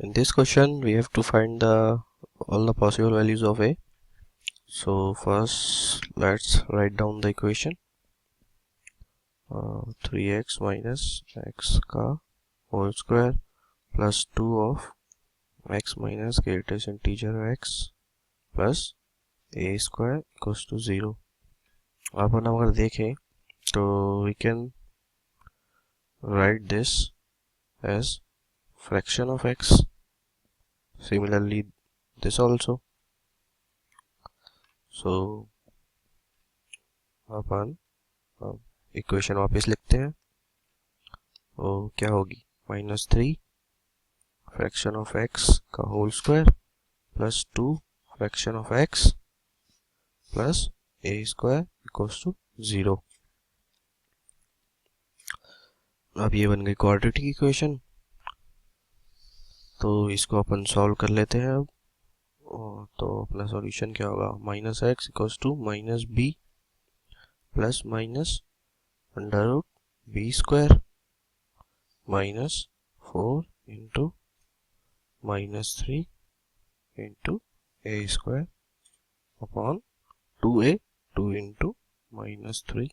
In this question we have to find all the possible values of a. So first let's write down the equation. 3x minus x का whole square plus 2 of x minus greatest integer x plus a square equals to 0. अपन अगर देखें तो we can write this as fraction of x. Similarly this also. So अपन equation वापस लिखते हैं. तो क्या होगी -3 फ्रैक्शन ऑफ x का whole square plus 2 fraction of x plus a square equals to 0. अब ये बन गई क्वाड्रेटिक इक्वेशन. तो इसको अपन सॉल्व कर लेते हैं अब. तो अपना सॉल्यूशन क्या होगा -x equals to -b plus minus under root B square -4 into -3 into A square upon 2a 2 into -3.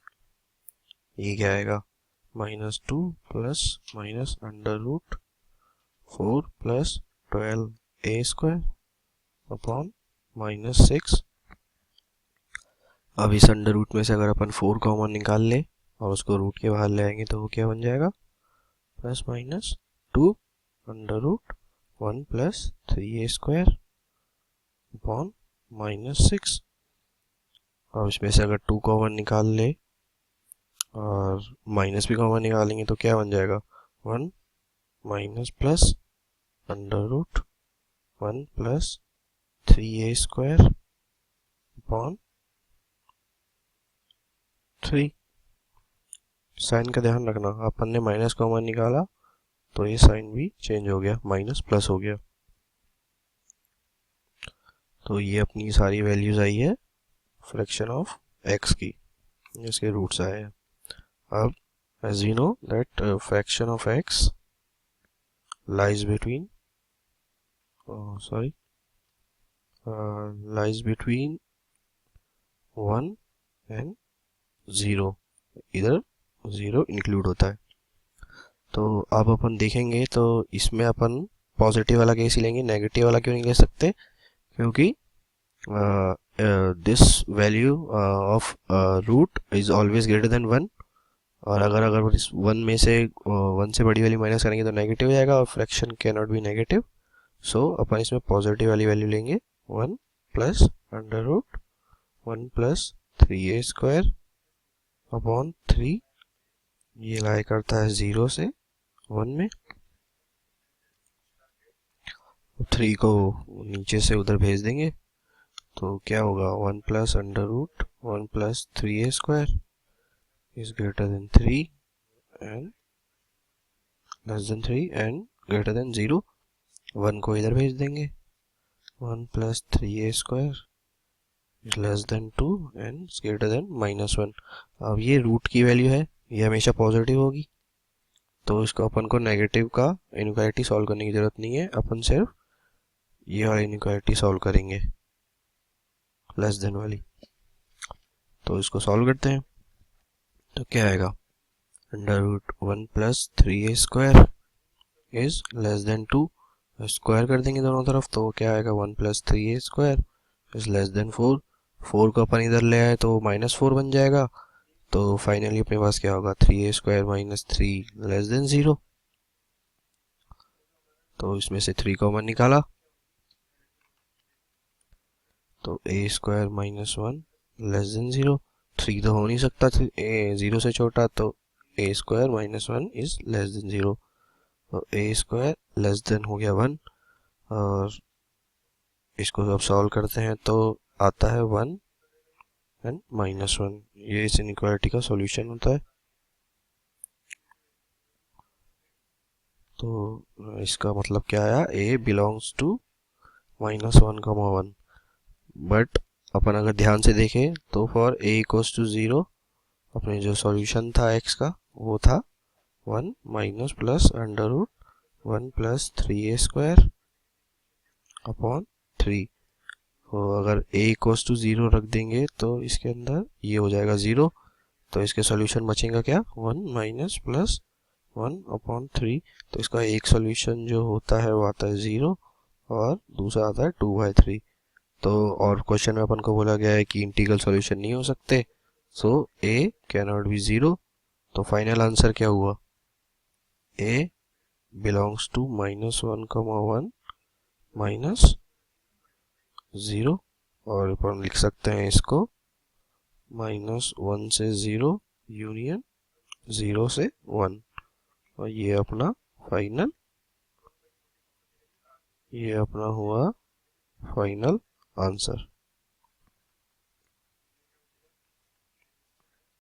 ये क्या आएगा -2 plus minus under root 4 plus 12a square upon -6. अब इस अंडर रूट में से अगर अपन 4 कॉमन निकाल ले और उसको रूट के बाहर ले आएंगे तो वो क्या बन जाएगा +-2 under root 1 plus 3a square upon -6. अब इसमें से अगर 2 कॉमन निकाल ले और माइनस भी कॉमन निकालेंगे तो क्या बन जाएगा 1 minus plus under root 1 plus 3a square upon 3. Sign का ध्यान रखना, अपन ने माइनस कॉमन निकाला तो ये साइन भी चेंज हो गया, माइनस प्लस हो गया. तो ये अपनी सारी वैल्यूज आई है फ्रैक्शन ऑफ x की, इसके रूट्स आए हैं. अब as we know that fraction of x lies between lies between 1 and 0. इधर 0 इंक्लूड होता है. तो अब अपन देखेंगे तो इसमें अपन पॉजिटिव वाला केस ही लेंगे, नेगेटिव वाला क्यों नहीं ले सकते, क्योंकि this value of root is always greater than 1. और अगर इस 1 में से 1 से बड़ी वाली माइनस करेंगे तो नेगेटिव हो जाएगा और fraction can not be negative. So अपन इसमें पॉजिटिव वाली वैल्यू लेंगे 1 plus under root 1 plus 3a square upon 3. ये लाई करता है 0 से 1 में. 3 को नीचे से उधर भेज देंगे तो क्या होगा 1 plus under root 1 plus 3a square is greater than 3 and less than 3 and greater than 0. 1 को इधर भेज देंगे 1 plus 3a square is less than 2 and greater than -1. अब ये रूट की वैल्यू है, ये हमेशा पॉजिटिव होगी, तो इसको अपन को नेगेटिव का इनइक्वालिटी सॉल्व करने की जरूरत नहीं है. अपन सिर्फ ये वाली इनइक्वालिटी सॉल्व करेंगे लेस देन वाली. तो इसको सॉल्व करते हैं. तो क्या आएगा under root 1 plus 3a square is less than 2. Square कर देंगे दोनों तरफ तो क्या आएगा 1 plus 3a square is less than 4. 4 को अपन इधर ले आए तो -4 बन जाएगा. तो फाइनली अपने पास क्या होगा 3a square minus 3 less than 0. तो इसमें से 3 कॉमन निकाला तो a square minus 1 less than 0. 3 तो हो नहीं सकता, 0 से छोटा, तो a square minus 1 is less then 0. तो a स्क्वायर लेस देन हो गया 1 और इसको जब सॉल्व करते हैं तो आता है 1 एंड -1. ये इस इनइक्वालिटी का सॉल्यूशन होता है. तो इसका मतलब क्या आया a बिलोंग्स टू -1, बट अपन अगर ध्यान से देखें तो फॉर a इक्वल्स टू 0 अपने जो सॉल्यूशन था x का वो था 1 minus plus under root 1 plus 3a square upon 3। तो अगर a इक्वल्स टू 0 रख देंगे तो इसके अंदर ये हो जाएगा 0, तो इसके सॉल्यूशन बचेगा क्या 1 माइनस प्लस 1 अपॉन 3। तो इसका एक सॉल्यूशन जो होता है वो आता है 0 और दूसरा आता है 2/3। तो और क्वेश्चन में अपन को बोला गया है कि इंटीग्रल सॉल्यूशन नहीं हो सकते, सो a कैन नॉट बी 0। तो फाइनल आंसर क्या हुआ, a बिलोंग्स टू -1, -1 -0। और अपन लिख सकते हैं इसको -1 से 0 यूनियन 0 से 1। और ये अपना हुआ फाइनल आंसर।